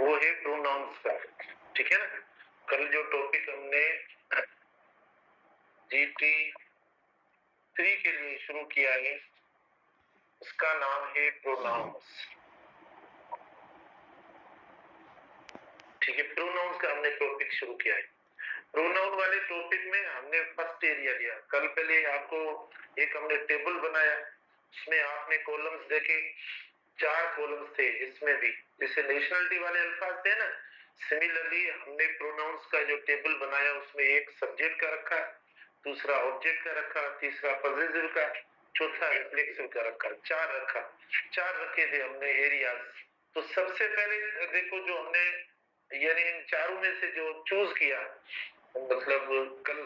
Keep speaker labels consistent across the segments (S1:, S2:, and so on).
S1: वो है प्रोनाउंस का। ठीक है ना, कल जो टॉपिक हमने GT 3 के लिए शुरू किया है उसका नाम है प्रोनाउंस। ठीक है, प्रोनाउंस का हमने टॉपिक शुरू किया है। प्रोनाउन वाले टॉपिक में हमने फर्स्ट एरिया लिया। कल पहले आपको एक हमने टेबल बनाया, उसमें आपने कॉलम्स देखे, 4 कॉलम्स थे। इसमें भी जैसे नेशनलिटी वाले अल्फाज थे ना, सिमिलरली हमने प्रोनाउंस का जो टेबल बनाया उसमें एक सब्जेक्ट का रखा, दूसरा ऑब्जेक्ट का रखा, तीसरा पॉसेसिव का, चौथा रिफ्लेक्सिव का रखा। 4 रखा, 4 रखे थे हमने एरियाज। तो सबसे पहले देखो जो हमने यानी इन चारों में से जो चूज किया, मतलब कल,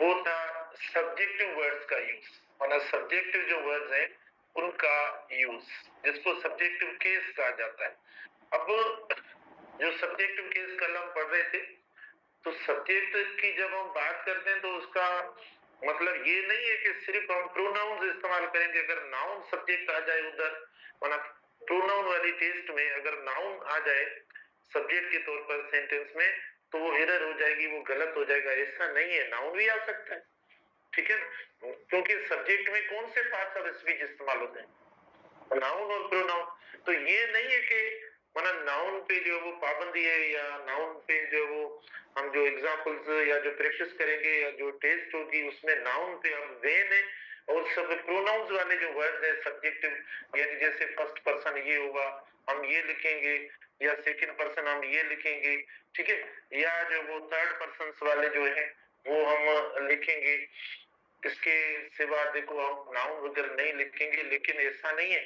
S1: वो था सब्जेक्टिव वर्ड्स का यूज। माना सब्जेक्टिव जो वर्ड्स हैं उनका यूज, जिसको सब्जेक्टिव केस कहा जाता है। अब जो सब्जेक्टिव केस कल हम पढ़ रहे थे, तो सब्जेक्ट की जब हम बात करते हैं तो उसका मतलब ये नहीं है कि सिर्फ हम प्रोनाउंस इस्तेमाल करेंगे। अगर नाउन सब्जेक्ट आ जाए उधर, माना प्रोनाउन वाली टेस्ट में अगर नाउन आ जाए सब्जेक्ट के तौर पर सेंटेंस में, तो वो एरर हो जाएगी, वो गलत हो जाएगा। ऐसा नहीं है, नाउन भी आ सकता है। ठीक है, क्योंकि सब्जेक्ट में कौन से पार्ट्स ऑफ स्पीच इस्तेमाल होते हैं, नाउन और प्रोनाउन। तो ये नहीं है कि माना नाउन पे जो वो पाबंदी है, या नाउन पे जो वो हम जो एग्जांपल्स या जो प्रैक्टिस करेंगे या जो टेस्ट होगी उसमें नाउन पे हम वेन है, और सब प्रोनाउंस वाले जो वर्ड्स है सब्जेक्टिव, यानी जैसे फर्स्ट पर्सन ये होगा हम ये लिखेंगे, या सेकंड पर्सन हम ये लिखेंगे। ठीक है, या जो वो थर्ड पर्सन वाले जो है वो हम लिखेंगे। इसके सिवा देखो हम नाउन वगैरह नहीं लिखेंगे। लेकिन ऐसा नहीं है,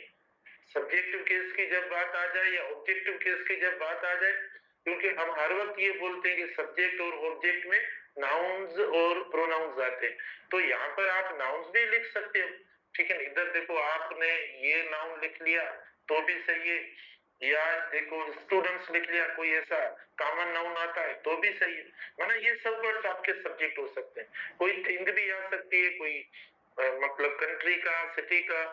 S1: सब्जेक्टिव केस की जब बात आ जाए या ऑब्जेक्टिव केस की जब बात आ जाए, क्योंकि हम हर वक्त ये बोलते हैं कि सब्जेक्ट और ऑब्जेक्ट में नाउन्स और प्रोनाउंस आते हैं, तो यहाँ पर आप नाउन्स भी लिख सकते हो। ठीक है, इधर देखो आपने ये नाउन लिख लिया तो भी सही है, या देखो स्टूडेंट्स लिख लिया, कोई ऐसा कॉमन नाउन आता है तो भी सही है। माना ये सब वर्ड्स आपके सब्जेक्ट हो सकते हैं। कोई थिंग भी आ सकती है, कोई मतलब कंट्री का, सिटी का,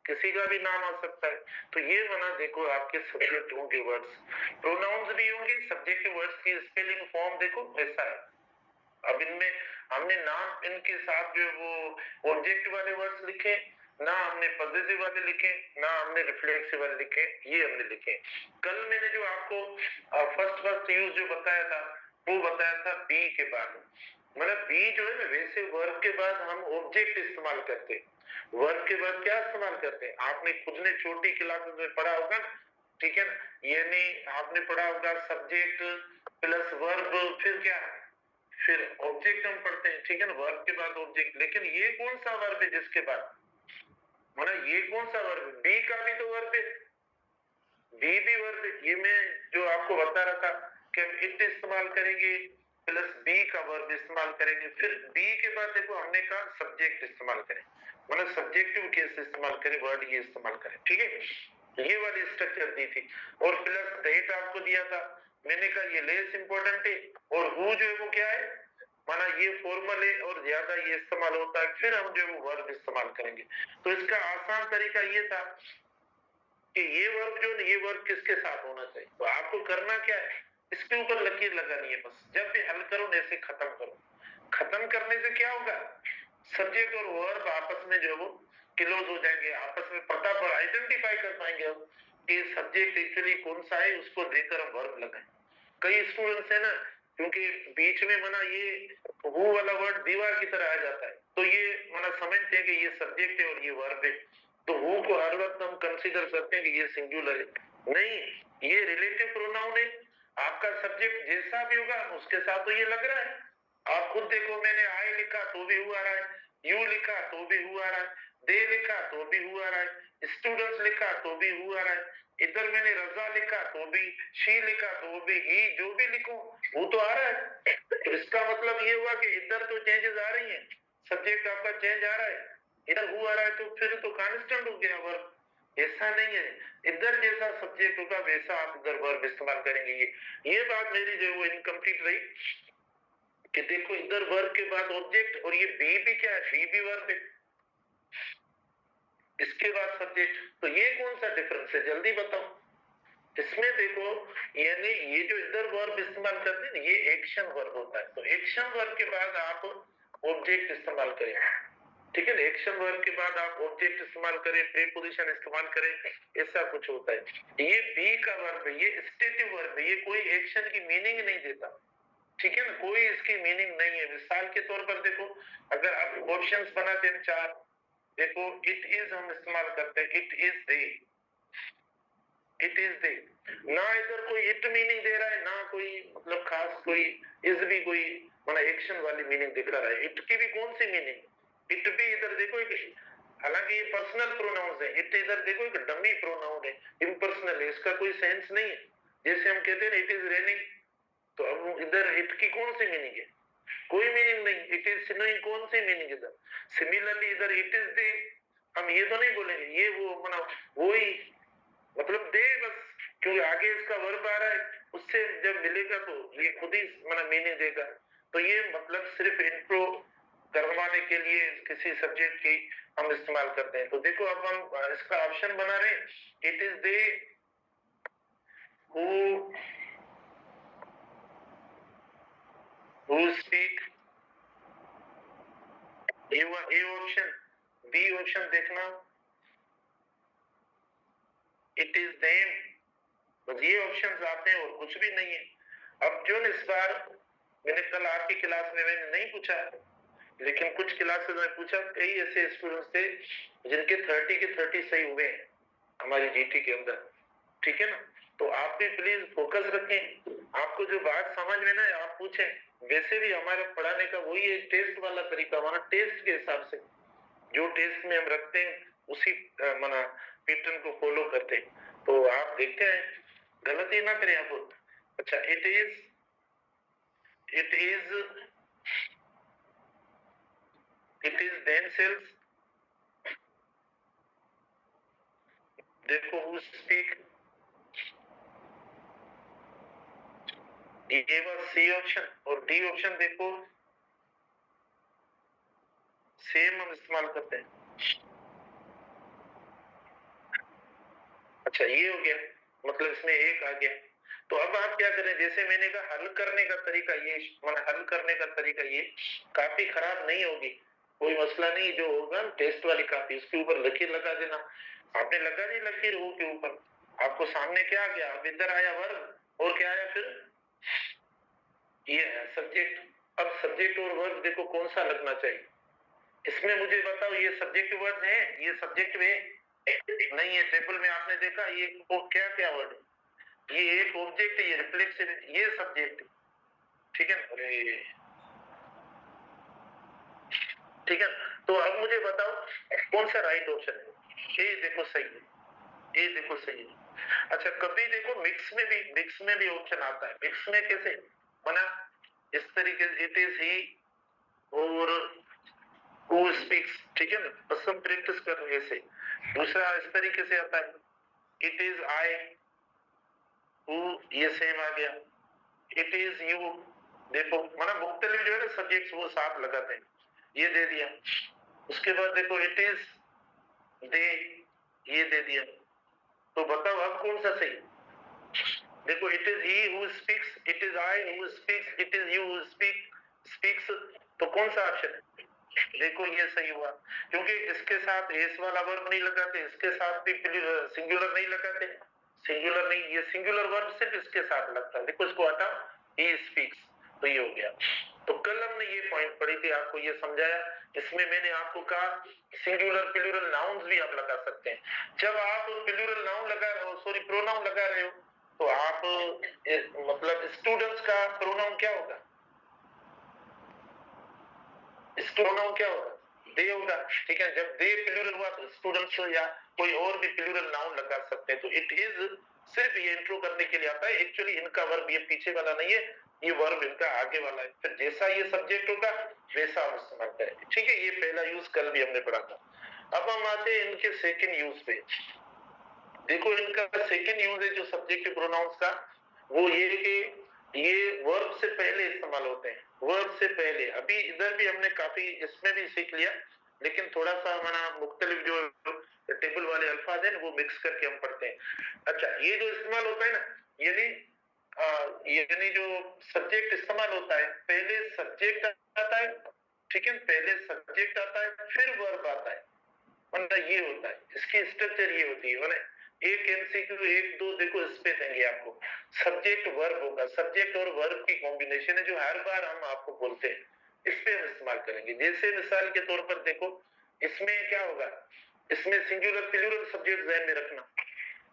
S1: किसी का भी नाम आ सकता है। तो ये बना देखो आपके सब्जेक्ट होंगे वर्ड्स, प्रोनाउंस भी होंगे। सब्जेक्ट वर्ड्स की स्पेलिंग फॉर्म देखो ऐसा है। अब इनमें हमने नाम इनके साथ जो वो ऑब्जेक्ट वाले वर्ड्स लिखे ना, हमने पॉजिटिव वाले लिखे ना, हमने रिफ्लेक्सिव वाले लिखे, ये हमने लिखे। कल मैंने जो आपको फर्स्ट यूज जो बताया था वो बताया था बी के बाद। मतलब बी जो है ना, वैसे वर्ब के बाद हम ऑब्जेक्ट इस्तेमाल करते हैं। वर्ब के बाद क्या इस्तेमाल करते हैं, आपने खुद ने छोटी क्लासेस में पढ़ा होगा। ठीक है ना, यानी आपने पढ़ा होगा सब्जेक्ट प्लस वर्ब, फिर क्या, फिर ऑब्जेक्ट हम पढ़ते हैं। ठीक है ना, वर्ब के बाद ऑब्जेक्ट। लेकिन ये कौन सा वर्ब है जिसके बाद, मतलब ये कौन सा वर्ब, बी का भी तो वर्ब है, बी भी वर्ब है। ये मैं जो आपको बता रहा था कि हम इट इस्तेमाल करेंगे प्लस बी का वर्ब इस्तेमाल करेंगे, फिर बी के बाद देखो हमने कहा सब्जेक्ट इस्तेमाल करें, मतलब सब्जेक्टिव केस इस्तेमाल करें, वर्ड ये इस्तेमाल करें। ठीक है, ये वाली स्ट्रक्चर दी थी। और प्लस दैट आपको दिया था, मैंने कहा ये लेस इंपॉर्टेंट है। और हु जो है वो क्या है, माना ये फॉर्मल है और ज्यादा ये इस्तेमाल होता है, फिर हम जो है वो वर्ब इस्तेमाल करेंगे। तो इसका आसान तरीका ये था कि ये वर्ब जो ये वर्ब किसके साथ होना चाहिए। तो आपको करना क्या है, इसके ऊपर लकीर लगानी है बस। जब भी हल करो ऐसे खत्म करो। खत्म करने से क्या होगा, सब्जेक्ट और वर्ब आपस में जो वो क्लोज हो जाएंगे, आपस में पता पर आइडेंटिफाई कर पाएंगे हम कि सब्जेक्ट एक्चुअली कौन सा है, उसको देकर हम वर्ब लगाएं। कई स्टूडेंट्स है ना, क्योंकि बीच में मना ये वो वाला वर्ड दीवार की तरह आ जाता है, तो ये मना समझते हैं कि ये सब्जेक्ट है और ये वर्ब है। तो वो को हर वक्त हम कंसीडर करते हैं कि ये सिंगुलर है। नहीं, ये रिलेटिव प्रोनाउन है। आपका सब्जेक्ट जैसा भी होगा उसके साथ तो ये लग रहा है। आप खुद देखो, मैंने आई लिखा तो भी हुआ रहा है, यू लिखा तो भी हुआ रहा है, दे लिखा तो भी हुआ रहा है, स्टूडेंट्स लिखा तो भी हुआ रहा है, इधर मैंने रजा लिखा तो भी, शी लिखा तो भी, ही, जो भी लिखूं वो तो आ रहा है। तो इसका मतलब ये हुआ कि इधर तो चेंजेस आ रही हैं, सब्जेक्ट आपका चेंज आ रहा है, इधर हु आ रहा है, तो फिर तो कांस्टेंट हो गया वर्ब। ऐसा नहीं है, इधर जैसा सब्जेक्ट होगा वैसा आप इधर वर्ब इस्तेमाल करेंगे। ये बात मेरी जो वो इनकम्प्लीट रही कि देखो इधर वर्ब के बाद ऑब्जेक्ट, और ये बी भी क्या है, बी भी वर्ब है, इसके बाद सब्जेक्ट। तो ये कौन सा डिफरेंस है, जल्दी बताओ। इसमें देखो, यानी ये जो इधर वर्ब इस्तेमाल करते हैं ये एक्शन वर्ब होता है, तो एक्शन वर्ब के बाद आप ऑब्जेक्ट इस्तेमाल करें, ठीक है ना। एक्शन वर्ब के बाद आप ऑब्जेक्ट इस्तेमाल करें, प्रीपोजिशन इस्तेमाल करें, ऐसा कुछ होता है। ये बी का वर्ब है, ये स्टेटिव वर्ब है, ये कोई एक्शन की मीनिंग नहीं देता, ठीक है ना, कोई इसकी मीनिंग नहीं है। मिसाल के तौर पर देखो, अगर आप ऑप्शंस बनाते हैं चार, देखो इट इज हम इस्तेमाल करते हैं, it is they, it is दे, ना इधर कोई इट मीनिंग दे रहा है, ना कोई मतलब खास कोई इज भी कोई मतलब एक्शन वाली मीनिंग दिखा रहा है। इट की भी कौन सी मीनिंग, इट भी इधर देखो एक, हालांकि ये पर्सनल प्रोनाउंस है, इट इधर देखो एक डमी प्रोनाउन है, इम्पर्सनल है, इसका कोई सेंस नहीं है। जैसे हम कहते हैं इट इज रेनिंग, तो अब इधर इट की कौन सी मीनिंग है, कोई मीनिंग नहीं। इट इज सिनोनिम, कौन सी मीनिंग इधर। सिमिलरली इधर इट इज दे, हम ये तो नहीं बोलेंगे ये वो मतलब वही मतलब दे बस, क्योंकि आगे इसका वर्ब आ रहा है, उससे जब मिलेगा तो ये खुद ही मतलब मीनिंग देगा। तो ये मतलब सिर्फ इंट्रो करवाने के लिए किसी सब्जेक्ट की हम इस्तेमाल करते हैं। तो देखो अब हम इसका ऑप्शन बना रहे हैं, it is they who speak, A option, B option देखना, इट इज देम, बस ये ऑप्शंस आते हैं और कुछ भी नहीं है। अब जो इस बार मैंने कल आपकी क्लास में मैंने नहीं पूछा, लेकिन कुछ क्लासेस में पूछा, कई ऐसे स्टूडेंट्स थे जिनके 30 के 30 सही हुए हैं हमारी जीटी के अंदर, ठीक है ना। तो आप भी प्लीज फोकस रखें, आपको जो बात समझ में ना आप पूछें। वैसे भी हमारे पढ़ाने का वही है टेस्ट वाला तरीका, हमारा टेस्ट के हिसाब से जो टेस्ट में हम रखते हैं उसी माना पैटर्न को फॉलो करते हैं। तो आप देखते हैं गलती ना करें आप। अच्छा, इट इज themselves, देखो who speak, ये बस सी ऑप्शन और डी ऑप्शन देखो सेम हम इस्तेमाल करते हैं। अच्छा ये हो गया, मतलब इसमें एक आ गया। तो अब आप क्या करें, जैसे मैंने कहा हल करने का तरीका ये, मतलब हल करने का तरीका ये, काफी खराब नहीं होगी, कोई मसला नहीं, जो होगा टेस्ट वाली काफी उसके ऊपर लकीर लगा देना। आपने लगा दी लकीर वो के ऊपर, आपको सामने क्या आ गया, अब इधर आया वर्ब और क्या आया फिर ये है सब्जेक्ट। अब सब्जेक्ट और वर्ब देखो कौन सा लगना चाहिए इसमें, मुझे बताओ। ये सब्जेक्ट वर्ड है, ये सब्जेक्ट में नहीं है, टेबल में आपने देखा ये वो क्या क्या वर्ड है, ये एक ऑब्जेक्ट है, ये रिफ्लेक्शन है, ये सब्जेक्ट है, ठीक है। अरे ठीक है, तो अब मुझे बताओ कौन सा राइट ऑप्शन है। ये देखो सही है, ये देखो सही है। अच्छा कभी देखो मिक्स में भी ऑप्शन आता है। मिक्स में कैसे बना, इस तरीके से इट इज ही और हु स्पीक्स, ठीक है ना, बस हम प्रैक्टिस कर रहे हैं ऐसे। दूसरा इस तरीके से आता है, इट इज आई हु, ये सेम आ गया। इट इज यू, देखो माना मुख्तलिफ जो है ना सब्जेक्ट्स वो साथ लगाते हैं, ये दे दिया। उसके बाद देखो इट इज दे, ये दे दिया। तो बताओ अब कौन सा सही, देखो it is he who speaks, it is I who speaks, it is you who speaks, तो कौन सा ऑप्शन है, देखो ये सही हुआ, क्योंकि इसके साथ एस वाला वर्ब नहीं लगाते, इसके साथ भी सिंगुलर नहीं लगाते, सिंगुलर नहीं, ये सिंगुलर वर्ब सिर्फ इसके साथ लगता है। देखो इसको हटाओ, ही स्पीक्स, तो ये हो गया। तो कल हमने ये पॉइंट पढ़ी थी, आपको ये समझाया। इसमें मैंने आपको कहा सिंगुलर प्लूरल नाउन्स भी आप लगा सकते हैं। जब आप प्लूरल नाउन लगा रहे हो, सॉरी प्रोनाउन लगा रहे हो, तो आप मतलब स्टूडेंट्स का प्रोनाउन क्या होगा, प्रोनाउन क्या होगा, दे होगा, ठीक है। जब दे प्लूरल हुआ तो स्टूडेंट्स या कोई और भी प्लूरल नाउन लगा सकते हैं। तो इट इज सिर्फ ये इंट्रो करने के लिए आता है, एक्चुअली इनका वर्ब ये पीछे वाला नहीं है, ये वर्ब इनका आगे वाला है। फिर जैसा ये सब्जेक्ट होगा वैसा हम इस्तेमाल करेंगे, ठीक है। ये पहला यूज कल भी हमने पढ़ा था। अब हम आते हैं इनके सेकंड यूज पे। देखो इनका सेकंड यूज है जो सब्जेक्टिव प्रोनाउंस का, वो ये कि ये वर्ब से पहले इस्तेमाल होते हैं, वर्ब से पहले। अभी इधर भी हमने काफी इसमें भी सीख लिया, लेकिन थोड़ा सा हमारा मुख्तलिफ जो टेबल वाले अल्फाज है ना वो मिक्स करके हम पढ़ते हैं। अच्छा, ये जो इस्तेमाल होता है ना, यानी यानी जो सब्जेक्ट इस्तेमाल होता है, पहले सब्जेक्ट आता है, ठीक है, पहले सब्जेक्ट आता है फिर वर्ब आता है, मतलब ये होता है, इसकी स्ट्रक्चर ये होती है। एक एमसीक्यू एक दो देखो इस पे देंगे आपको, सब्जेक्ट वर्ब होगा, सब्जेक्ट और वर्ब की कॉम्बिनेशन है जो हर बार हम आपको बोलते हैं, इस पे हम इस्तेमाल करेंगे। जैसे मिसाल के तौर पर देखो, इसमें क्या होगा, इसमें सिंगुलर प्लूरल सब्जेक्ट ध्यान में रखना,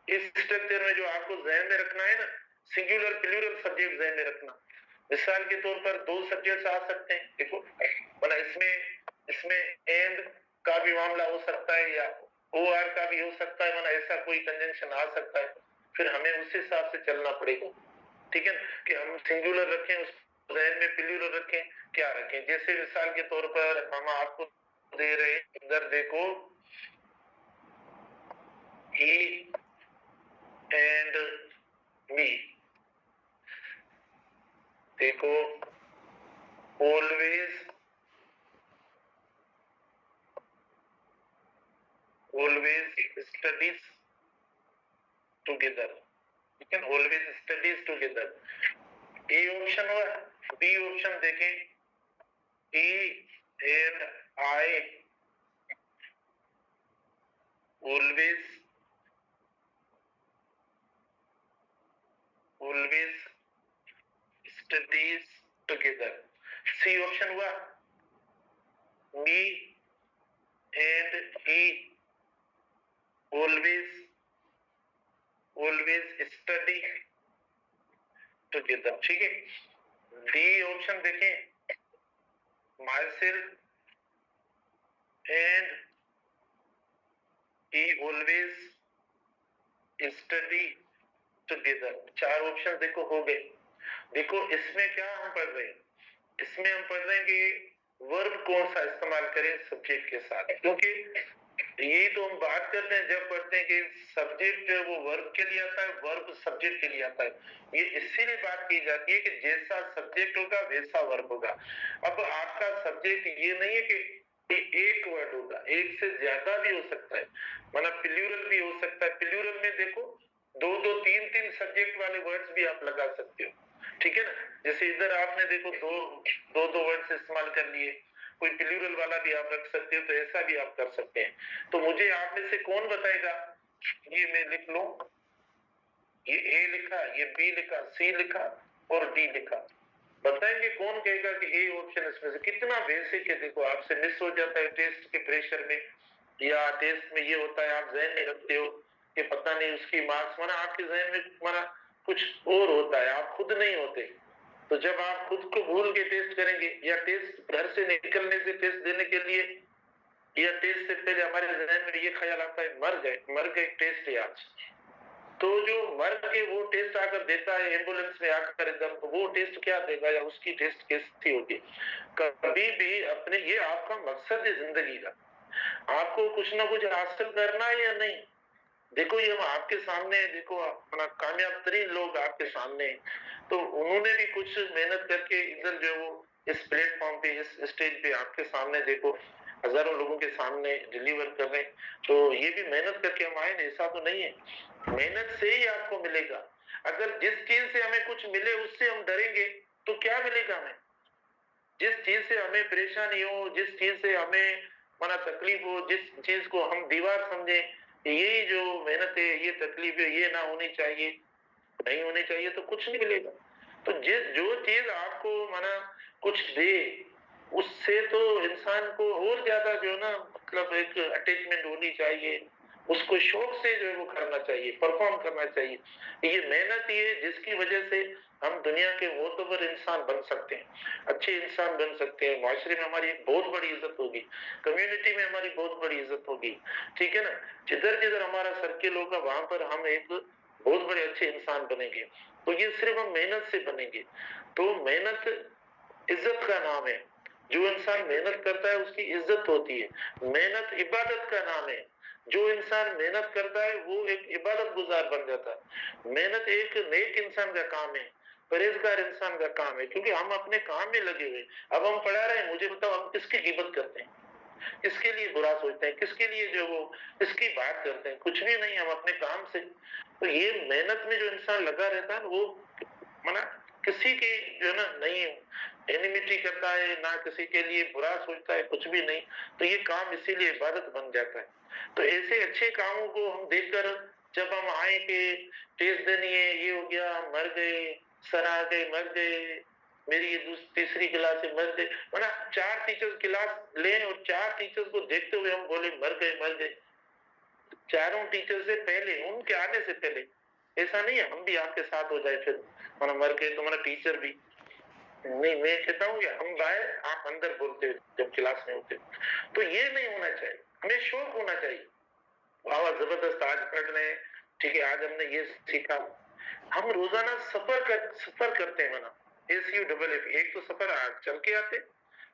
S1: इस स्ट्रक्चर में जो आपको ध्यान में रखना है ना, सिंगुलर प्लूरल सब्जेक्ट ध्यान में रखना। मिसाल के तौर पर दो सब्जेक्ट्स आ सकते हैं, देखो मतलब इसमें इसमें एंड का भी मामला हो सकता है या ओ आर का भी हो सकता है, मतलब ऐसा कोई कंजंक्शन आ सकता है, फिर हमें उस हिसाब से चलना पड़ेगा, ठीक है, कि हम सिंगुलर रखें उसको ध्यान में, प्लूरल रखें, क्या रखें। जैसे मिसाल के तौर पर हम आपको दे रहे हैं, इधर देखो, he and me, देखो always studies together, ठीक है, always studies together। A option हुआ, बी ऑप्शन देखें, he and I always studies together। C option हुआ, me and he always study together, ठीक है। डी ऑप्शन देखें, myself and he always study together। चार option देखो हो गए। देखो इसमें क्या हम पढ़ रहे हैं, इसमें हम पढ़ रहे हैं कि वर्ब कौन सा इस्तेमाल करें सब्जेक्ट के साथ, क्योंकि यही तो हम बात करते हैं जब पढ़ते हैं कि सब्जेक्ट वो वर्ब के लिए आता है, वर्ब सब्जेक्ट के लिए आता है। ये इसीलिए बात की जाती है कि जैसा सब्जेक्ट होगा वैसा वर्ब होगा। अब आपका सब्जेक्ट ये नहीं है कि एक वर्ड होगा, एक से ज्यादा भी हो सकता है, मतलब प्लूरल भी हो सकता है। प्लूरल में देखो दो दो तीन तीन सब्जेक्ट वाले वर्ड्स भी आप लगा सकते हो, ठीक है ना। जैसे इधर आपने देखो दो वर्ड्स इस्तेमाल कर लिए, कोई प्लूरल वाला भी आप रख सकते हो, तो ऐसा भी आप कर सकते हैं। तो मुझे आप में से कौन बताएगा, ये मैं लिख लूं, ये ए लिखा, ये बी लिखा, सी लिखा और डी लिखा, बताएंगे कौन कहेगा कि ए ऑप्शन इसमें से कितना बेसिक है। देखो आपसे मिस हो जाता है टेस्ट के प्रेशर में, या टेस्ट में ये होता है आप जहन में रखते हो कि पता नहीं उसकी मार्क्स, माना आपके जहन में माना कुछ और होता है, आप खुद नहीं होते। तो जब आप खुद को भूल के टेस्ट करेंगे, या टेस्ट घर से निकलने से टेस्ट देने के लिए, या टेस्ट से पहले हमारे जहन में ये ख्याल आता है मर गए टेस्ट है आज, तो जो मर के वो टेस्ट आकर देता है एम्बुलेंस में आकर एकदम, तो वो टेस्ट क्या देगा या उसकी टेस्ट कैसी होगी। कभी भी अपने, ये आपका मकसद है जिंदगी का, आपको कुछ ना कुछ हासिल करना है या नहीं। देखो ये हम आपके सामने, देखो अपना कामयाब तरीन लोग आपके सामने, तो उन्होंने भी कुछ मेहनत करके इधर जो वो इस प्लेटफॉर्म पे, इस स्टेज पे आपके सामने देखो हजारों लोगों के सामने डिलीवर कर रहे हैं, तो ये भी मेहनत करके हम आए ना, ऐसा तो नहीं है। मेहनत से ही आपको मिलेगा। अगर जिस चीज से हमें कुछ मिले उससे हम डरेंगे तो क्या मिलेगा हमें। जिस चीज से हमें परेशानी हो, जिस चीज से हमें माना तकलीफ हो, जिस चीज को हम दीवार समझे, यही जो मेहनत है, ये तकलीफ है, ये ना होनी चाहिए, नहीं होनी चाहिए, तो कुछ नहीं मिलेगा। तो जिस जो चीज आपको माना कुछ दे, उससे तो इंसान को और ज्यादा जो है ना, मतलब एक अटैचमेंट होनी चाहिए, उसको शौक से जो है वो करना चाहिए, परफॉर्म करना चाहिए। ये मेहनत ही है जिसकी वजह से हम दुनिया के मोतबर इंसान बन सकते हैं, अच्छे इंसान बन सकते हैं, माशरे में हमारी एक बहुत बड़ी इज्जत होगी, कम्युनिटी में हमारी बहुत बड़ी इज्जत होगी, ठीक है ना। जिधर जिधर हमारा सर्किल होगा वहां पर हम एक बहुत बड़े अच्छे इंसान बनेंगे। तो ये सिर्फ हम मेहनत से बनेंगे। तो मेहनत इज्जत का नाम है, जो इंसान मेहनत करता है उसकी इज्जत होती है। मेहनत इबादत का नाम है, जो इंसान मेहनत करता है वो एक इबादत गुजार बन जाता है। मेहनत एक नेक इंसान का काम है, परहेजगार इंसान का काम है, क्योंकि हम अपने काम में लगे हुए। अब हम पढ़ा रहे हैं, मुझे बताओ हम किसकी गिबत करते हैं, किसके लिए बुरा सोचते हैं, किसके लिए जो वो किसकी बात करते हैं, कुछ भी नहीं, हम अपने काम से। तो ये मेहनत में जो इंसान लगा रहता है वो माना किसी की जो है ना नहीं एनिमिटी करता है, ना किसी के लिए बुरा सोचता है, कुछ भी नहीं। तो ये काम इसीलिए इबादत बन जाता है। तो ऐसे अच्छे कामों को हम देखकर जब हम आए कि टेस्ट देनी है, ये हो गया, मर गए, सर आ गए, मर गए, मेरी ये तीसरी क्लास से मर गए, मतलब 4 टीचर्स क्लास लें और 4 टीचर्स को देखते हुए हम बोले मर गए। चारों टीचर से पहले, उनके आने से पहले, ऐसा नहीं है हम भी आपके साथ हो जाए फिर मर गए तुम्हारा टीचर भी नहीं। मैं कहता हूँ हम बाहर, आप अंदर बोलते जब क्लास में होते। तो ये नहीं होना चाहिए, हमें शौक होना चाहिए। वाह जबरदस्त, आज पढ़ रहे हैं, ठीक है, आज हमने ये सीखा। हम रोजाना सफर करते हैं मना, SUFF, एक तो सफर चल के आते,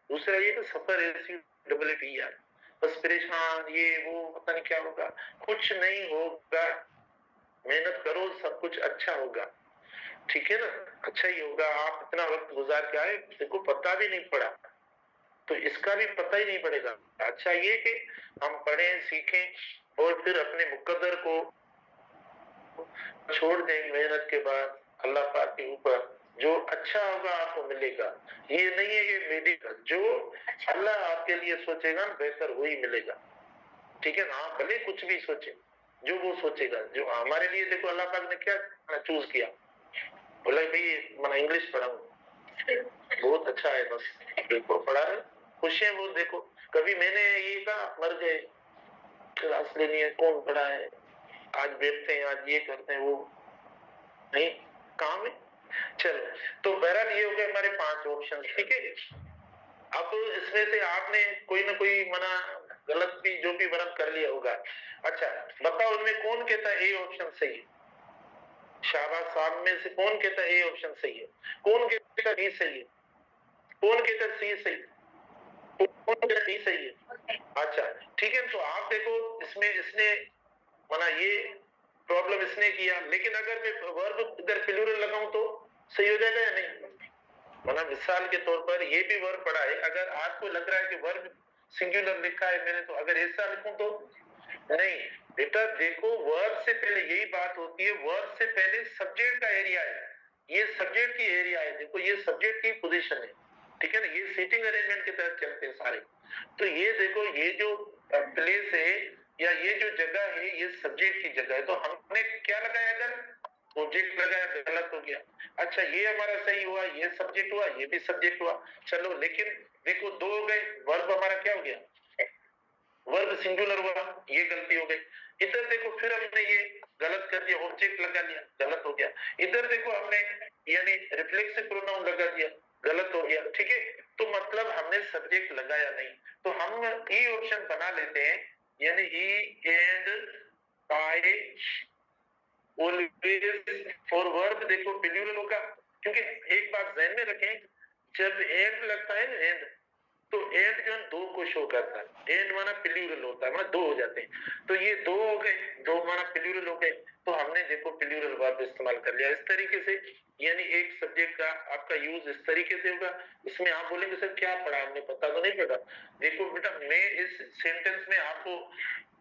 S1: दूसरा ये कि सफर SUFF यार, बस परेशान, ये वो पता नहीं क्या होगा, कुछ नहीं होगा, मेहनत करो, सब कुछ अच्छा होगा, ठीक है ना, अच्छा ही होगा। आप इतना वक्त गुजार के आए, देखो पता भी नहीं पड़ा, तो इसका भी पता ही नहीं पड़ेगा। अच्छा ये कि हम पढ़ें, सीखें और फिर अपने मुकद्दर को छोड़ दें, मेहनत के बाद अल्लाह पाक के ऊपर जो अच्छा होगा आपको मिलेगा। ये नहीं है कि मेडिकल, जो अल्लाह आपके लिए सोचेगा बेहतर वही मिलेगा, ठीक है ना। आप भले कुछ भी सोचे, जो वो सोचेगा, जो हमारे लिए देखो अल्लाह पाक ने क्या चूज किया, बोला भाई मैं इंग्लिश पढ़ाऊं, बहुत अच्छा है, बस देखो पढ़ा है, खुश है वो। देखो कभी मैंने ये कहा मर गए, क्लास लेनी है, कौन पढ़ा है, आज बैठते हैं, आज ये करते हैं, वो नहीं, काम है। चलो, तो बहरहाल ये हो गए हमारे 5 ऑप्शन, ठीक है। अब इसमें से आपने कोई ना कोई मना गलत भी जो भी वर्णन कर लिया होगा। अच्छा बताओ इनमें कौन कहता है ए ऑप्शन सही है? शाबाश, साहब में से कौन कहता है ए ऑप्शन सही है, कौन कहता है बी सही है, कौन कहता है सी सही है, कौन कहता है डी सही है? अच्छा ठीक है, तो आप देखो इसमें इसने माना ये प्रॉब्लम इसने किया, लेकिन अगर मैं वर्ब इधर प्लूरल लगाऊं तो सही हो जाएगा या नहीं? माना मिसाल के तौर पर ये भी वर्ब पढ़ा है, अगर आपको लग रहा है कि वर्ब सिंगुलर लिखा है मैंने, तो अगर ऐसा लिखूं तो नहीं। बेटा देखो, वर्ब से पहले यही बात होती है, वर्ब से पहले सब्जेक्ट का एरिया है, ये सब्जेक्ट की एरिया है, देखो ये सब्जेक्ट की पोजीशन है, ठीक है ना, ये सीटिंग अरेंजमेंट के तहत चलते हैं सारे। तो ये देखो, ये जो प्लेस है या ये जो जगह है, ये सब्जेक्ट की जगह है, तो हमने क्या लगाया, अगर ऑब्जेक्ट लगाया, गलत हो गया। अच्छा ये हमारा सही हुआ, ये सब्जेक्ट हुआ, ये भी सब्जेक्ट हुआ, चलो। लेकिन देखो 2 हो गए, वर्ब हमारा क्या हो गया, वर्ब सिंगुलर हुआ, ये गलती हो गई। इधर देखो फिर हमने ये गलत कर दिया, ऑब्जेक्ट लगा लिया, गलत हो गया। इधर देखो हमने यानी रिफ्लेक्सिव प्रोनाउन लगा दिया, गलत हो गया, ठीक है। तो मतलब हमने सब्जेक्ट लगाया नहीं, तो हम ई ऑप्शन बना लेते हैं, यानी he and I always for verb देखो प्लूरल होगा, क्योंकि एक बात ध्यान में रखें, जब एंड लगता है ना, एंड, तो एंड जो है 2 को शो करता है, एंड माना प्लूरल होता है, मतलब 2 हो जाते हैं, तो ये 2 हो गए, 2 माना प्लूरल हो गए, तो हमने देखो प्लूरल वर्ब इस्तेमाल कर लिया इस तरीके से। यानी एक सब्जेक्ट का आपका यूज इस तरीके से होगा। इसमें आप बोलेंगे सर क्या पढ़ा हमने, पता तो नहीं पढ़ा। देखो बेटा, मैं इस सेंटेंस में आपको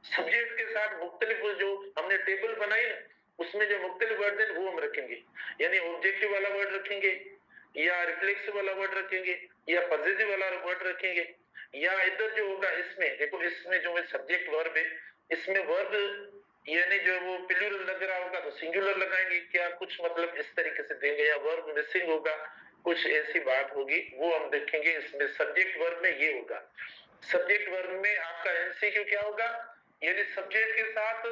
S1: सब्जेक्ट के साथ मुख्तलिफ जो हमने टेबल बनाई ना, उसमें जो मुख्तलिफ वर्ड है वो हम रखेंगे, यानी ऑब्जेक्टिव वाला वर्ड रखेंगे, या रिफ्लेक्सिव वाला वर्ड रखेंगे, या पॉजिटिव वाला वर्ड रखेंगे, या इधर जो होगा इसमें देखो, इसमें जो है सब्जेक्ट वर्ब है, इसमें वर्ब यानी जो वो प्लूरल लग रहा होगा तो सिंगुलर लगाएंगे क्या, कुछ मतलब इस तरीके से देंगे, या वर्ब मिसिंग होगा, कुछ ऐसी बात होगी, वो हम देखेंगे। इसमें सब्जेक्ट वर्ब में ये होगा, सब्जेक्ट वर्ब में आपका एमसीक्यू क्या होगा, यानी सब्जेक्ट के साथ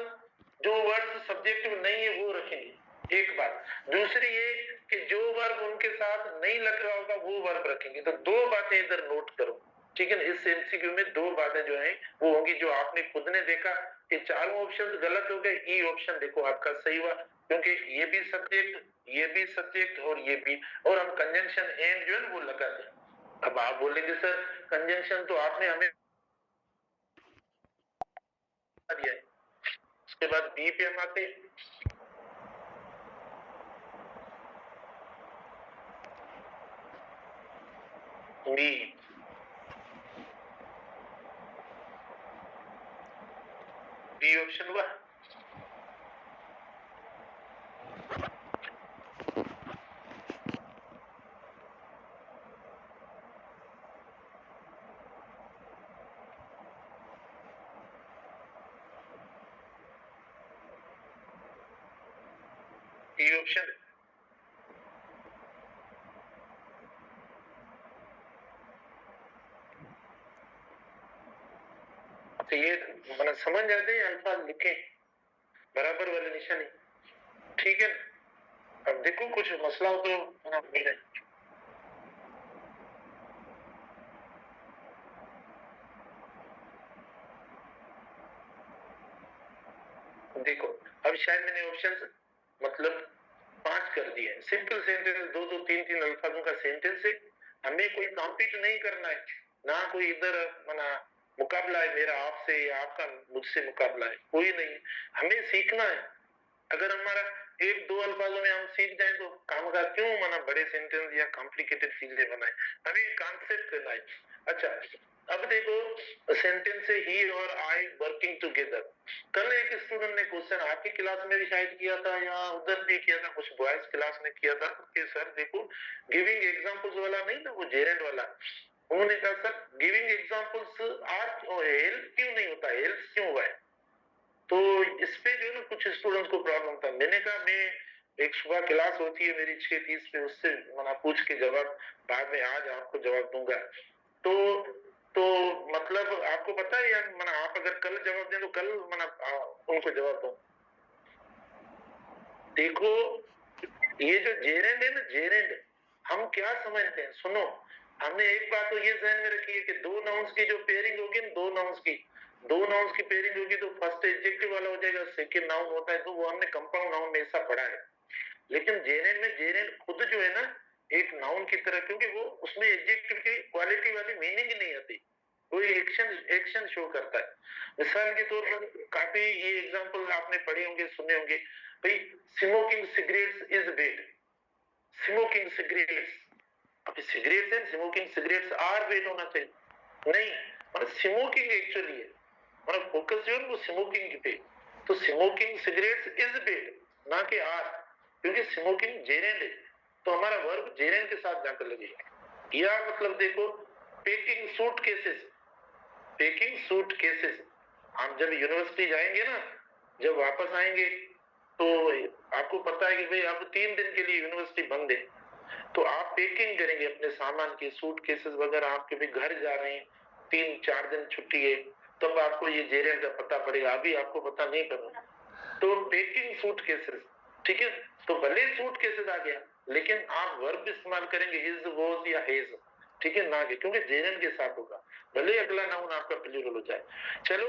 S1: जो वर्ड सब्जेक्टिव नहीं है वो रखेंगे, एक बात। दूसरी ये कि जो वर्ब उनके साथ नहीं लग रहा होगा वो वर्ब रखेंगे। तो 2 बातें इधर नोट करो, ठीक है ना। इस एमसीक्यू में 2 बातें जो हैं वो होंगी, जो आपने खुद ने देखा कि चारों ऑप्शन गलत हो गए, ई ऑप्शन देखो आपका सही हुआ, क्योंकि ये भी सब्जेक्ट, ये भी सब्जेक्ट और ये भी, और हम कंजंक्शन एंड जो है वो लगा दें। अब आप बोलेंगे सर कंजंक्शन तो आपने हमें दिया है, उसके बाद बी पे हम आते हैं, बी ऑप्शन हुआ? ये ऑप्शन तो ये मतलब समझ जाते हैं, अल्फाज लिखे बराबर वाले निशानी, ठीक है ना। अब देखो कुछ मसला हो तो मिले। देखो अब शायद मैंने ऑप्शन मतलब 5 कर दिए। सिंपल सेंटेंस, दो दो तीन तीन अल्फाजों का सेंटेंस है। हमें कोई कॉम्पीट नहीं करना है, ना कोई इधर मना मुकाबला है मेरा आपसे या आपका मुझसे मुकाबला है, कोई नहीं। हमें सीखना है। अगर हमारा एक दो अल्फाजों में हम सीख जाएं तो काम का क्यों मना बड़े सेंटेंस या कॉम्प्लिकेटेड चीजें बनाए। हमें कॉन्सेप्ट करना है। अच्छा अब देखो सेंटेंस है ही और आई वर्किंग टुगेदर। कल एक स्टूडेंट ने क्वेश्चन आपकी क्लास में भी शायद किया था या उधर भी किया था, कुछ बॉयज क्लास में किया था कि सर देखो गिविंग एग्जांपल्स वाला नहीं था वो जेरेंट वाला। उन्होंने कहा सर गिविंग एग्जांपल्स आज हेल्प क्यों नहीं होता, हेल्प क्यों हुआ है। तो इस पे जो है ना कुछ स्टूडेंट्स को प्रॉब्लम था। मैंने कहा मैं एक सुबह क्लास होती है मेरी 6:30 पे, उससे मना पूछ के जवाब बाद में आज आपको जवाब दूंगा। तो तो मतलब आपको पता है यार मना आप अगर कल जवाब दें तो कल मना उनको जवाब दो। देखो ये जो जेरेंड है ना, जेरेंड हम क्या समझते हैं, सुनो हमने एक बात तो ये ध्यान में रखी है कि दो नाउन्स की जो पेयरिंग होगी ना, दो नाउन्स की पेयरिंग होगी तो फर्स्ट एडजेक्टिव वाला हो जाएगा, सेकंड नाउन होता है तो वो हमने कंपाउंड नाउन में ऐसा पढ़ा है। लेकिन जेरेंड में जेरेंड खुद जो है ना एक नाउन की तरह, क्योंकि वो उसमें एडजेक्टिव की क्वालिटी वाली मीनिंग ही नहीं आती, कोई एक्शन एक्शन शो करता है। मिसाल के तौर पर काफी ये एग्जांपल आपने पढ़े होंगे सुने होंगे, भाई smoking cigarettes is bad, smoking cigarettes. अब cigarettes and smoking cigarettes are bad होना चाहिए, नहीं मतलब स्मोकिंग एक्चुअली है, मतलब फोकस जो है वो स्मोकिंग पे। तो स्मोकिंग सिगरेट्स इज बैड ना कि आर, क्योंकि स्मोकिंग जेरेंड है तो हमारा वर्ब जेरेंड के साथ जाकर लगेगा। या मतलब देखो packing suit cases, packing suit cases. हम जब यूनिवर्सिटी जाएंगे ना, जब वापस आएंगे तो आपको पता है कि भाई अब 3 दिन के लिए यूनिवर्सिटी बंद है, तो आप पैकिंग करेंगे अपने सामान की, सूट केसेस वगैरह, आपके भी घर जा रहे हैं, 3-4 दिन छुट्टी है, तब आपको ये जेरेंड का पता पड़ेगा, अभी आपको पता नहीं पड़ा। तो पेकिंग सूट केसेस, ठीक है। तो भले सूट केसेस आ गया लेकिन आप वर्ब इस्तेमाल करेंगे इज वॉज या हेज, ठीक है ना, क्योंकि जेरेंड के साथ होगा, भले अगला नाउन आपका प्लूरल हो जाए। चलो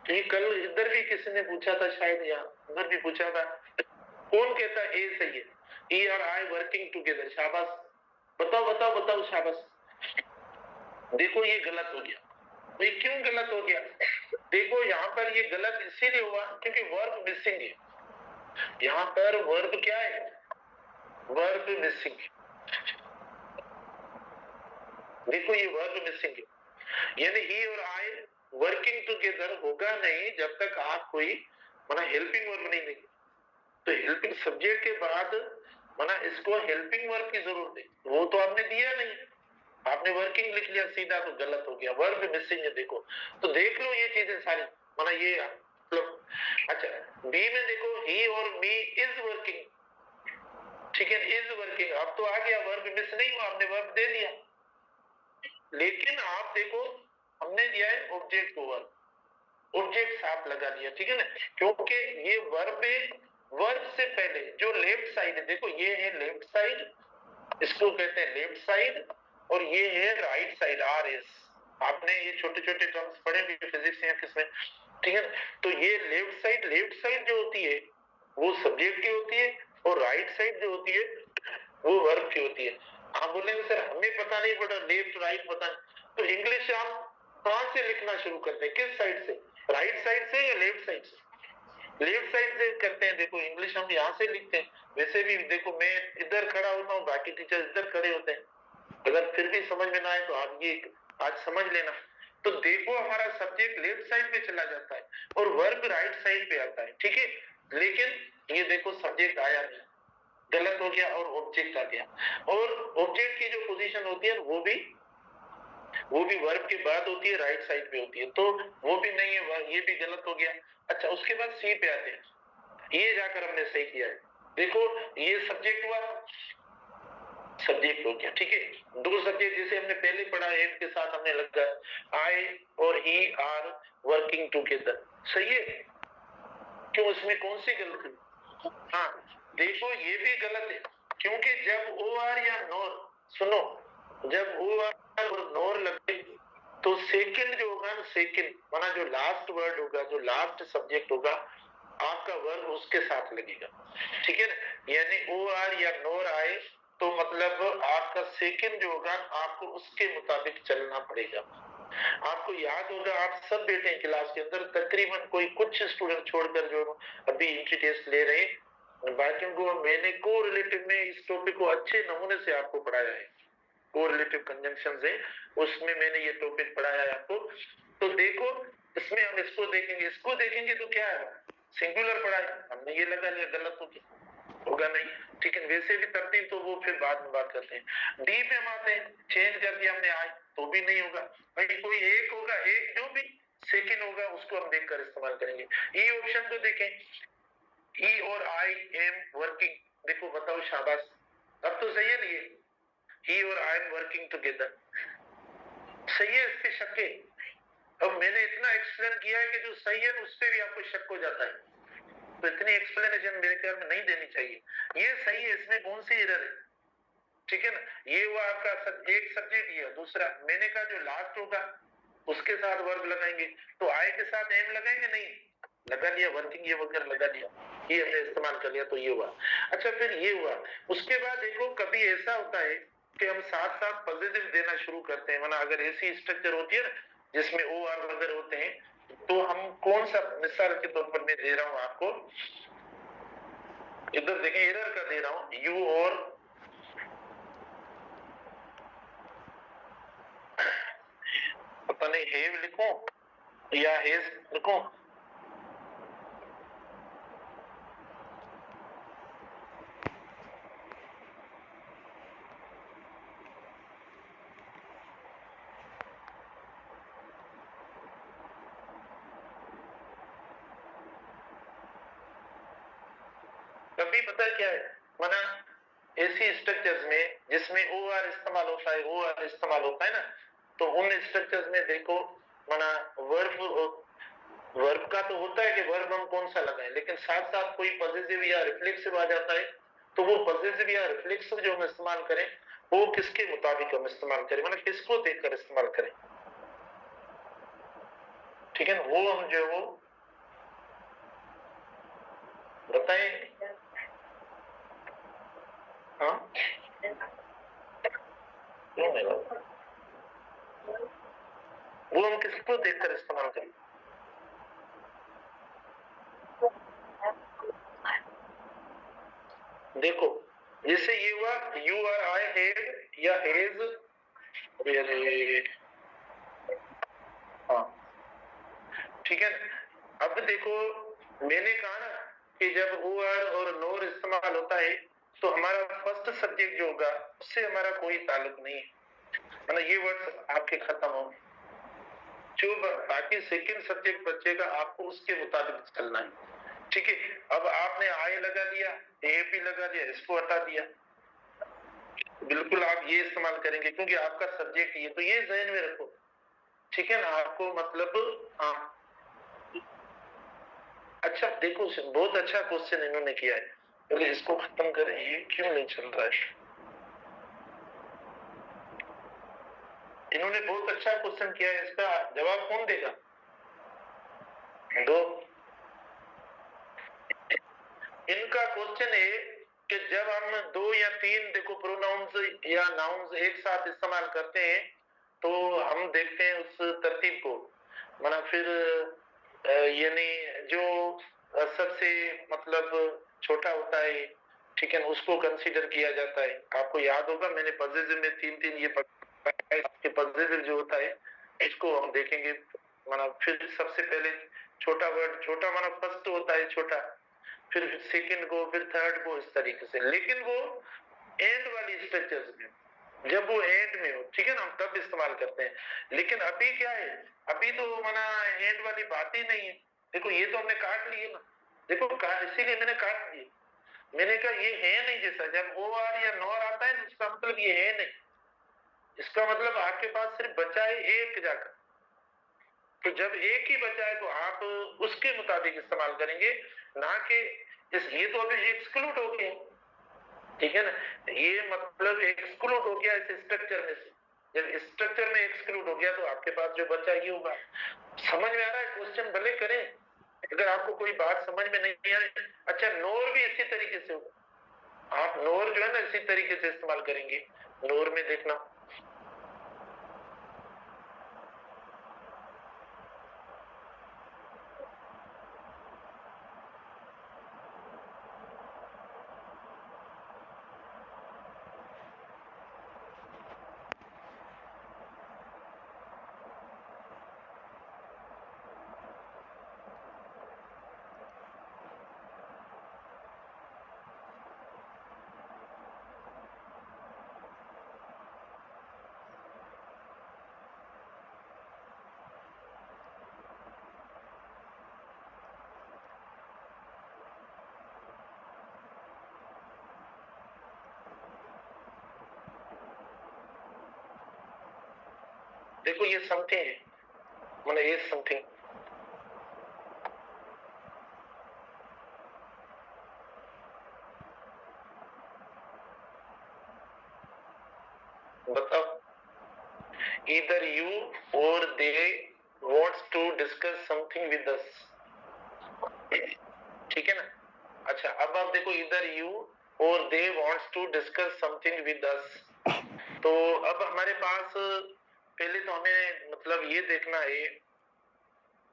S1: ये कल इधर भी किसी ने पूछा था शायद, या उधर भी पूछा था, कौन कहता है ए सही है, ई और आई वर्किंग टुगेदर, शाबाश बताओ बताओ बताओ शाबाश। देखो ये गलत हो गया, ये क्यों गलत हो गया, देखो यहाँ पर ये गलत इसीलिए हुआ क्योंकि वर्ब मिसिंग है। यहाँ पर वर्ब क्या है, वर्ब मिसिंग है। देखो ये वर्ब मिसिंग है, यानी ही और आई वर्किंग टुगेदर होगा नहीं जब तक आप कोई माना हेल्पिंग वर्ब नहीं देंगे। तो हेल्पिंग सब्जेक्ट के बाद माना इसको हेल्पिंग वर्ब की जरूरत है, वो तो आपने दिया नहीं, आपने वर्किंग लिख लिया सीधा, तो गलत हो गया, वर्ब मिसिंग है। देखो तो देख लो ये चीजें सारी, माना ये मतलब अच्छा बी में देखो ही और मी इज वर्किंग, ठीक है इज वर्किंग, अब तो आ गया, वर्ब मिस नहीं हुआ, आपने वर्ब दे दिया। लेकिन आप देखो हमने दिया है ऑब्जेक्ट को वर्ब, ऑब्जेक्ट साथ लगा दिया, ठीक है ना, क्योंकि ये वर्ब वर्ब से पहले जो लेफ्ट साइड है, देखो ये है लेफ्ट साइड, इसको कहते हैं लेफ्ट साइड, और ये है राइट साइड आर एस। आपने ये छोटे छोटे टर्म्स पढ़े भी फिजिक्स या किसमें, ठीक है। तो ये लेफ्ट साइड जो होती है वो सब्जेक्ट की होती है, और राइट साइड जो होती है वो वर्ब की होती है। आप बोलेंगे सर हमें पता नहीं पड़ा, लेफ्ट राइट पता नहीं, तो इंग्लिश आप कहां से लिखना शुरू करते हैं, किस साइड से, राइट साइड से या लेफ्ट साइड से? लेफ्ट साइड से करते हैं। देखो इंग्लिश हम यहाँ से लिखते हैं, वैसे भी देखो मैं इधर खड़ा होता हूँ, बाकी टीचर इधर खड़े होते हैं, अगर फिर भी समझ में ना आए तो आप ये आज समझ लेना तो देखो हमारा सब्जेक्ट लेफ्ट साइड पे चला जाता है और वर्ब राइट साइड पे आता है, ठीक है। लेकिन ये देखो सब्जेक्ट आया नहीं, गलत हो गया और ऑब्जेक्ट आ गया। और ऑब्जेक्ट की जो पोजीशन होती है वो भी वर्ब के बाद होती है, राइट साइड पे होती है, तो वो भी नहीं है, ये भी गलत हो गया। अच्छा, उसके बाद सी पे आते हैं, ये जाकर हमने सही किया है। देखो ये सब्जेक्ट हुआ, सब्जेक्ट हो गया, ठीक है। दो सब्जेक्ट जैसे हमने पहले पढ़ा, एम के साथ हमने लगा आई और ही आर वर्किंग टुगेदर, सही है। क्यों, इसमें कौन सी गलती? हाँ देखो ये भी गलत है, क्योंकि जब ओ आर या नोर, सुनो, जब ओ आर और नोर लगे तो सेकंड जो होगा ना, सेकंड माना जो लास्ट वर्ड होगा, जो लास्ट सब्जेक्ट होगा, आपका वर्ब उसके साथ लगेगा, ठीक है ना। यानी ओ आर या नोर आए तो मतलब आपका सेकंड जो होगा आपको उसके मुताबिक चलना पड़ेगा। आपको याद होगा, आप सब बैठे हैं क्लास के अंदर, तकरीबन कोई कुछ स्टूडेंट छोड़कर जो अभी एंट्री टेस्ट ले रहे हैं, बाकियों को मैंने कोरिलेटिव में इस टॉपिक को अच्छे नमूने से आपको पढ़ाया है। कोरिलेटिव कंजंक्शंस है, उसमें मैंने ये टॉपिक पढ़ाया है आपको। तो देखो इसमें हम इसको देखेंगे तो क्या है, सिंगुलर पढ़ा है हमने, ये लगा लिया, गलत होगा नहीं, ठीक है। वैसे भी तरतीब तो वो फिर बाद में बात करते हैं। डी पे हम आते हैं, चेंज कर दिया हमने आई, तो भी नहीं होगा भाई, कोई एक होगा, एक जो भी सेकंड होगा उसको हम देखकर इस्तेमाल करेंगे। ई ऑप्शन को देखें, ई और आई एम वर्किंग, देखो बताओ, शाबाश, अब तो सही है नहीं है, ही और आई एम वर्किंग टुगेदर, सही है, इस पे शक है। अब मैंने इतना एक्सप्लेन किया है कि जो सही है उस पे भी आपको शक हो जाता है, तो इतनी एक्सप्लेनेशन मेरे ख्याल में नहीं देनी चाहिए। ये सही है, इसमें कौन सी एरर है, ठीक है ना। ये हुआ आपका एक सब्जेक्ट, ये दूसरा मैंने कहा जो लास्ट होगा उसके साथ वर्ब लगाएंगे, तो आई के साथ एम लगाएंगे, नहीं लगा दिया, वर्किंग ये वगैरह लगा दिया, ये हमने इस्तेमाल कर लिया, तो ये हुआ। अच्छा फिर ये हुआ, उसके बाद देखो कभी ऐसा होता है कि हम साथ साथ पॉजिटिव देना शुरू करते हैं, वरना अगर ऐसी स्ट्रक्चर होती है ना जिसमें ओ आर वगैरह होते हैं, तो हम कौन सा, मिसाल के तौर पर मैं दे रहा हूं आपको, इधर देखें, एरर का दे रहा हूं, यू और पता नहीं हेव लिखूं या हेज लिखूं, कभी पता क्या है, माना ऐसी स्ट्रक्चर्स में जिसमें ओ आर इस्तेमाल होता है, ओ आर इस्तेमाल होता है ना, तो उन स्ट्रक्चर्स में देखो, माना वर्ब का तो होता है कि वर्ब हम कौन सा लगाएं, लेकिन साथ साथ कोई पॉजिटिव या रिफ्लेक्सिव आ जाता है, तो वो पॉजिटिव या रिफ्लेक्सिव जो हम इस्तेमाल करें वो किसके मुताबिक हम इस्तेमाल करें, मतलब किसको देखकर इस्तेमाल करें, ठीक है ना, वो हम जो वो बताएं। हाँ क्यों नहीं लगा? वो हम किसको देखकर इस्तेमाल करें, देखो जैसे ये हुआ, यू आर आई हैड या हैज, हाँ ठीक है। अब देखो मैंने कहा ना कि जब ओ आर और नोर इस्तेमाल होता है तो हमारा फर्स्ट सब्जेक्ट जो होगा उससे हमारा कोई ताल्लुक नहीं है, मतलब ये वर्ड आपके खत्म हो, जो बाकी सेकंड सब्जेक्ट बचेगा आपको उसके मुताबिक चलना है, ठीक है। अब आपने आई लगा दिया, ए भी लगा दिया, इसको हटा दिया, बिल्कुल आप ये इस्तेमाल करेंगे क्योंकि आपका सब्जेक्ट ये, तो ये जहन में रखो, ठीक है ना, आपको मतलब हाँ। अच्छा देखो बहुत अच्छा क्वेश्चन इन्होंने किया है, पहले इसको खत्म करें, ये क्यों नहीं चल रहा है, इन्होंने बहुत अच्छा क्वेश्चन किया है, इसका जवाब कौन देगा, दो। इनका क्वेश्चन है कि जब हम दो या तीन देखो प्रोनाउंस या नाउन्स एक साथ इस्तेमाल करते हैं तो हम देखते हैं उस तरतीब को, माना फिर यानी जो सबसे मतलब छोटा होता है, ठीक है, उसको कंसीडर किया जाता है। आपको याद होगा मैंने पॉजिटिव में तीन तीन ये पॉजिटिव जो होता है इसको हम देखेंगे। मतलब फिर सबसे पहले छोटा वर्ड, छोटा मतलब फर्स्ट होता है छोटा, फिर सेकंड को, फिर थर्ड को, इस तरीके से। लेकिन वो एंड वाली स्ट्रक्चर्स में, जब वो एंड में हो, ठीक है ना, हम तब इस्तेमाल करते हैं। लेकिन अभी क्या है, अभी तो माना एंड वाली बात ही नहीं है। देखो ये तो हमने काट लिए ना, देखो इसीलिए मैंने काट दिए। मैंने कहा ये है नहीं, जैसा जब ओ आर या नॉर आता है, इसका मतलब ये है नहीं, इसका मतलब आपके पास सिर्फ बचा है एक जाकर। तो जब एक ही बचा है तो आप उसके मुताबिक इस्तेमाल करेंगे, ना कि ये तो अभी एक्सक्लूड हो गया, ठीक है ना, ये मतलब एक्सक्लूड हो गया इस स्ट्रक्चर में से। जब स्ट्रक्चर में एक्सक्लूड हो गया तो आपके पास जो बचा ये होगा। समझ में आ रहा है? क्वेश्चन भले करें, अगर आपको कोई बात समझ में नहीं आ रही। अच्छा, नोर भी इसी तरीके से होगा, आप नोर जो है ना इसी तरीके से इस्तेमाल करेंगे। नोर में देखना, देखो ये समथिंग है, मतलब ये समथिंग, बताओ। इधर यू और दे wants to discuss something with us, ठीक है ना। अच्छा, अब आप देखो, इधर यू और दे wants to discuss something with us। तो अब हमारे पास पहले तो हमें मतलब ये देखना है,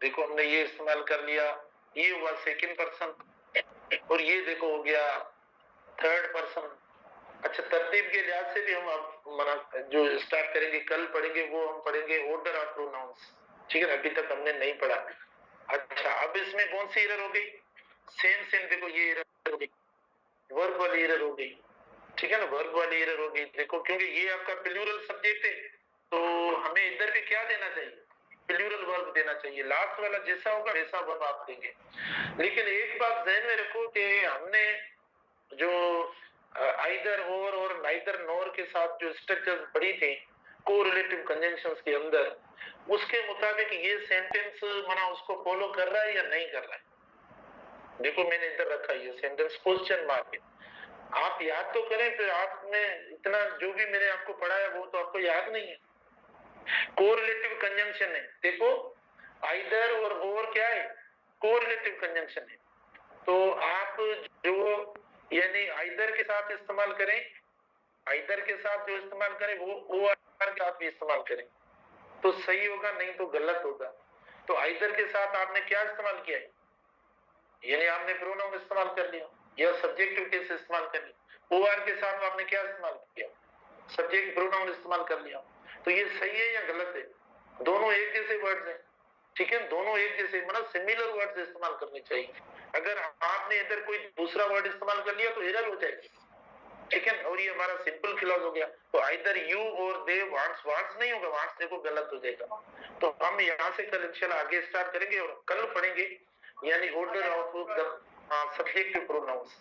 S1: देखो हमने ये इस्तेमाल कर लिया, ये हुआ सेकंड पर्सन, और ये देखो हो गया थर्ड पर्सन। अच्छा, तरतीब के लिहाज से भी हम अब जो स्टार्ट करेंगे, कल पढ़ेंगे, वो हम पढ़ेंगे ऑर्डर ऑफ प्रोनाउंस, ठीक है ना, अभी तक हमने नहीं पढ़ा। अच्छा, अब इसमें कौन सी एरर हो गई? सेम सेम, देखो ये एरर हो गई, वर्ब वाली एरर हो गई, ठीक है ना, वर्ब वाली एरर हो गई। देखो क्योंकि ये आपका प्लूरल सब्जेक्ट है, तो हमें इधर भी क्या देना चाहिए? प्लूरल वर्ब देना चाहिए। लास्ट वाला जैसा होगा वैसा वर्ब आप देंगे। लेकिन एक बात ध्यान में रखो कि हमने जो आइदर और नाइदर नॉर के साथ जो स्ट्रक्चर्स पढ़ी थी कोरिलेटिव कंजंक्शंस के अंदर, उसके मुताबिक ये सेंटेंस माना उसको फॉलो कर रहा है या नहीं कर रहा है। देखो मैंने इधर रखा ये सेंटेंस क्वेश्चन मार्क है, आप याद तो करें, फिर आपने इतना जो भी मैंने आपको पढ़ाया वो तो आपको याद नहीं है। कोरिलेटिव कंजंक्शन है, देखो आइदर और क्या है? कोरिलेटिव कंजंक्शन है। तो आप जो यानी आइदर के साथ इस्तेमाल करें, आइदर के साथ जो इस्तेमाल करें वो ओ आर के साथ भी इस्तेमाल करें तो सही होगा, नहीं तो गलत होगा। तो आइदर के साथ आपने क्या इस्तेमाल किया है, यानी आपने प्रोनाउन इस्तेमाल कर लिया या सब्जेक्टिव केस इस्तेमाल कर लिया। ओ आर के साथ आपने क्या इस्तेमाल किया? सब्जेक्ट प्रोनाउन इस्तेमाल कर लिया। तो ये सही है या गलत है? दोनों एक जैसे वर्ड्स हैं, ठीक है, दोनों एक जैसे मतलब सिमिलर वर्ड्स इस्तेमाल करने चाहिए। अगर आपने इधर कोई दूसरा वर्ड इस्तेमाल कर लिया तो एरर हो जाएगी, ठीक है। और ये हमारा सिंपल क्लॉज हो गया। तो आइदर यू और दे वांट्स, वांट्स नहीं होगा, वांट्स देखो गलत हो जाएगा। तो हम यहाँ से कलेक्शन आगे स्टार्ट करेंगे और कल पढ़ेंगे यानी order of the subjective pronounce.